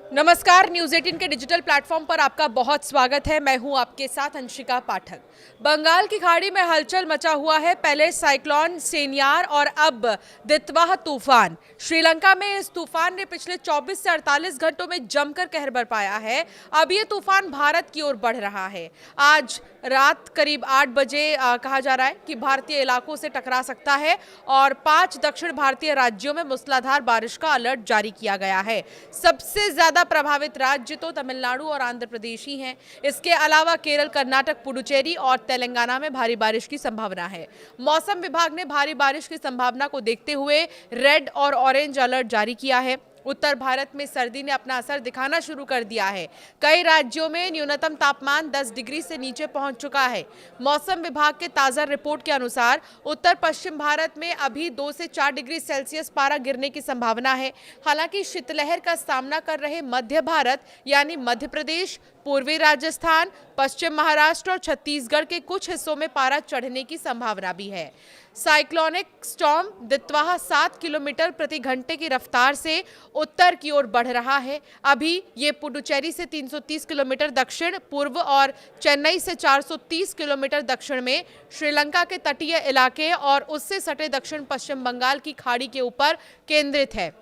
नमस्कार, न्यूज़ 18 के digital platform पर आपका बहुत स्वागत है। मैं हूं आपके साथ अंशिका पाठक। बंगाल की खाड़ी में हलचल मचा हुआ है। पहले साइक्लोन सेनियार और अब दितवाह तूफान। श्रीलंका में इस तूफान ने पिछले 24 से 48 घंटों में जमकर कहर बरपाया है। अब ये तूफान भारत की ओर बढ़ रहा है। आज रात करीब 8 बजे कहा जा रहा है कि भारतीय इलाकों से टकरा सकता है और 5 दक्षिण भारतीय राज्यों में मूसलाधार बारिश का अलर्ट जारी किया गया है। सबसे ज्यादा प्रभावित राज्य तो तमिलनाडु और आंध्र प्रदेश ही हैं। इसके अलावा केरल, कर्नाटक, पुडुचेरी और तेलंगाना में भारी बारिश की संभावना है। मौसम विभाग ने भारी बारिश की संभावना को देखते हुए रेड और ऑरेंज अलर्ट जारी किया है। उत्तर भारत में सर्दी ने अपना असर दिखाना शुरू कर दिया है। कई राज्यों में न्यूनतम तापमान 10 डिग्री से नीचे पहुंच चुका है। मौसम विभाग के ताजा रिपोर्ट के अनुसार उत्तर पश्चिम भारत में अभी 2 से 4 डिग्री सेल्सियस पारा गिरने की संभावना है। हालांकि शीतलहर का सामना कर रहे मध्य भारत यानी मध्य प्रदेश, पूर्वी राजस्थान, पश्चिम महाराष्ट्र और छत्तीसगढ़ के कुछ हिस्सों में पारा चढ़ने की संभावना भी है। साइक्लोनिक स्टॉर्म दितवाह 7 किलोमीटर प्रति घंटे की रफ्तार से उत्तर की ओर बढ़ रहा है। अभी ये पुडुचेरी से 330 किलोमीटर दक्षिण पूर्व और चेन्नई से 430 किलोमीटर दक्षिण में, श्रीलंका के तटीय इलाके और उससे सटे दक्षिण पश्चिम बंगाल की खाड़ी के ऊपर केंद्रित है।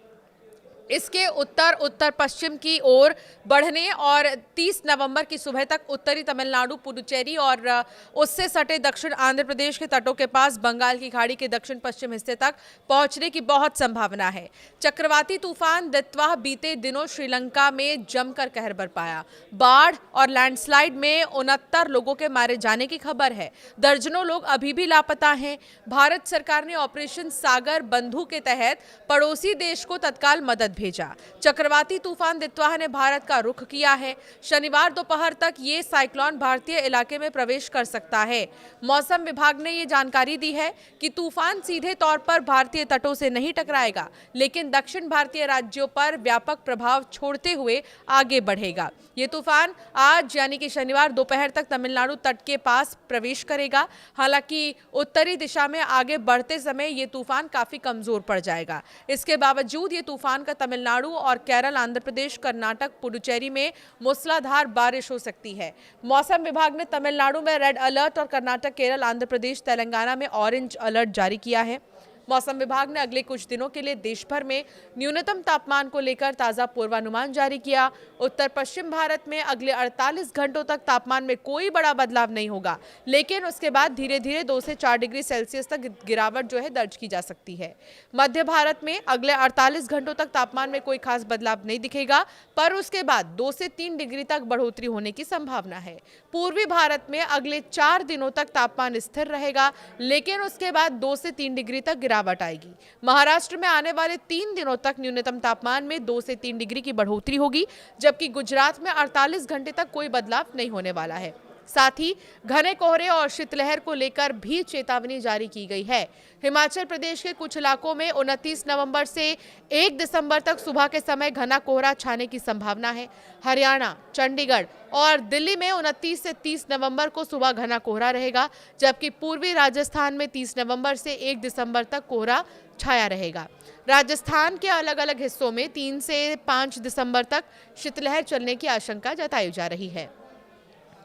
इसके उत्तर उत्तर पश्चिम की ओर बढ़ने और 30 नवंबर की सुबह तक उत्तरी तमिलनाडु, पुडुचेरी और उससे सटे दक्षिण आंध्र प्रदेश के तटों के पास बंगाल की खाड़ी के दक्षिण पश्चिम हिस्से तक पहुंचने की बहुत संभावना है। चक्रवाती तूफान दितवाह बीते दिनों श्रीलंका में जमकर कहर बरपाया। बाढ़ और लैंडस्लाइड में 69 लोगों के मारे जाने की खबर है। दर्जनों लोग अभी भी लापता हैं। भारत सरकार ने ऑपरेशन सागर बंधु के तहत पड़ोसी देश को तत्काल मदद भेजा। चक्रवाती तूफान दितवाह ने भारत का रुख किया है। शनिवार दोपहर तक ये साइक्लोन भारतीय इलाके में प्रवेश कर सकता है। मौसम विभाग ने ये जानकारी दी है कि तूफान सीधे तौर पर भारतीय तटों से नहीं टकराएगा, लेकिन दक्षिण भारतीय राज्यों पर व्यापक प्रभाव छोड़ते हुए आगे बढ़ेगा। ये तूफान आज यानी कि शनिवार दोपहर तक तमिलनाडु तट के पास प्रवेश करेगा। हालांकि उत्तरी दिशा में आगे बढ़ते समय ये तूफान काफी कमजोर पड़ जाएगा। इसके बावजूद ये तूफान का तमिलनाडु और केरल, आंध्र प्रदेश, कर्नाटक, पुडुचेरी में मूसलाधार बारिश हो सकती है। मौसम विभाग ने तमिलनाडु में रेड अलर्ट और कर्नाटक, केरल, आंध्र प्रदेश, तेलंगाना में ऑरेंज अलर्ट जारी किया है। मौसम विभाग ने अगले कुछ दिनों के लिए देश भर में न्यूनतम तापमान को लेकर ताजा पूर्वानुमान जारी किया। उत्तर पश्चिम भारत में अगले 48 घंटों तक तापमान में कोई बड़ा बदलाव नहीं होगा, लेकिन उसके बाद धीरे धीरे 2 से 4 डिग्री सेल्सियस तक गिरावट दर्ज की जा सकती है। मध्य भारत में अगले 48 घंटों तक तापमान में कोई खास बदलाव नहीं दिखेगा, पर उसके बाद 2 से 3 डिग्री तक बढ़ोतरी होने की संभावना है। पूर्वी भारत में अगले 4 दिनों तक तापमान स्थिर रहेगा, लेकिन उसके बाद 2 से 3 डिग्री तक गिरावट आएगी। महाराष्ट्र में आने वाले 3 दिनों तक न्यूनतम तापमान में 2 से 3 डिग्री की बढ़ोतरी होगी, जबकि गुजरात में 48 घंटे तक कोई बदलाव नहीं होने वाला है। साथ ही घने कोहरे और शीतलहर को लेकर भी चेतावनी जारी की गई है। हिमाचल प्रदेश के कुछ इलाकों में 29 नवंबर से 1 दिसंबर तक सुबह के समय घना कोहरा छाने की संभावना है। हरियाणा, चंडीगढ़ और दिल्ली में 29 से 30 नवंबर को सुबह घना कोहरा रहेगा, जबकि पूर्वी राजस्थान में 30 नवंबर से 1 दिसंबर तक कोहरा छाया रहेगा। राजस्थान के अलग अलग हिस्सों में 3 से 5 दिसंबर तक शीतलहर चलने की आशंका जताई जा रही है।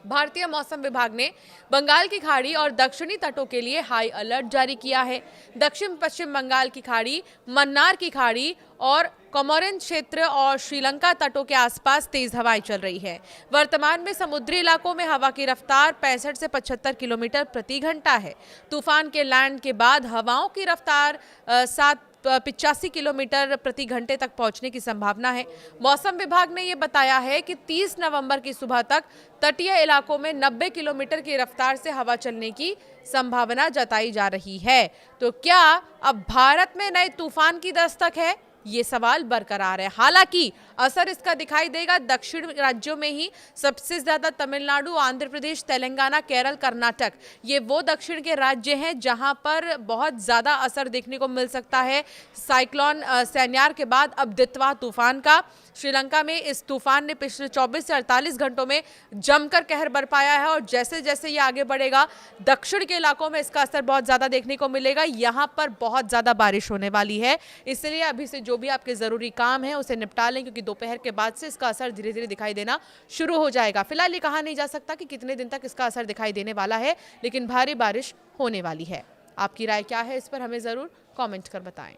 भारतीय मौसम विभाग ने बंगाल की खाड़ी और दक्षिणी तटों के लिए हाई अलर्ट जारी किया है। दक्षिण पश्चिम बंगाल की खाड़ी, मन्नार की खाड़ी और कोमोरिन क्षेत्र और श्रीलंका तटों के आसपास तेज हवाएं चल रही है। वर्तमान में समुद्री इलाकों में हवा की रफ्तार 65 से 75 किलोमीटर प्रति घंटा है। तूफान के लैंड के बाद हवाओं की रफ्तार 85 किलोमीटर प्रति घंटे तक पहुंचने की संभावना है। मौसम विभाग ने यह बताया है कि 30 नवंबर की सुबह तक तटीय इलाकों में 90 किलोमीटर की रफ्तार से हवा चलने की संभावना जताई जा रही है। तो क्या अब भारत में नए तूफान की दस्तक है? ये सवाल बरकरार है। हालांकि असर इसका दिखाई देगा दक्षिण राज्यों में ही। सबसे ज्यादा तमिलनाडु, आंध्र प्रदेश, तेलंगाना, केरल, कर्नाटक, ये वो दक्षिण के राज्य हैं जहां पर बहुत ज्यादा असर देखने को मिल सकता है साइक्लोन सेनियार के बाद अब दितवाह तूफान का। श्रीलंका में इस तूफान ने पिछले 24 से 48 घंटों में जमकर कहर बरपाया है और जैसे जैसे ये आगे बढ़ेगा दक्षिण के इलाकों में इसका असर बहुत ज़्यादा देखने को मिलेगा। यहाँ पर बहुत ज़्यादा बारिश होने वाली है, इसलिए अभी से जो भी आपके ज़रूरी काम है उसे निपटा लें, क्योंकि दोपहर के बाद से इसका असर धीरे धीरे दिखाई देना शुरू हो जाएगा। फिलहाल ये कहा नहीं जा सकता कि कितने दिन तक इसका असर दिखाई देने वाला है, लेकिन भारी बारिश होने वाली है। आपकी राय क्या है इस पर हमें ज़रूर कमेंट कर बताएं।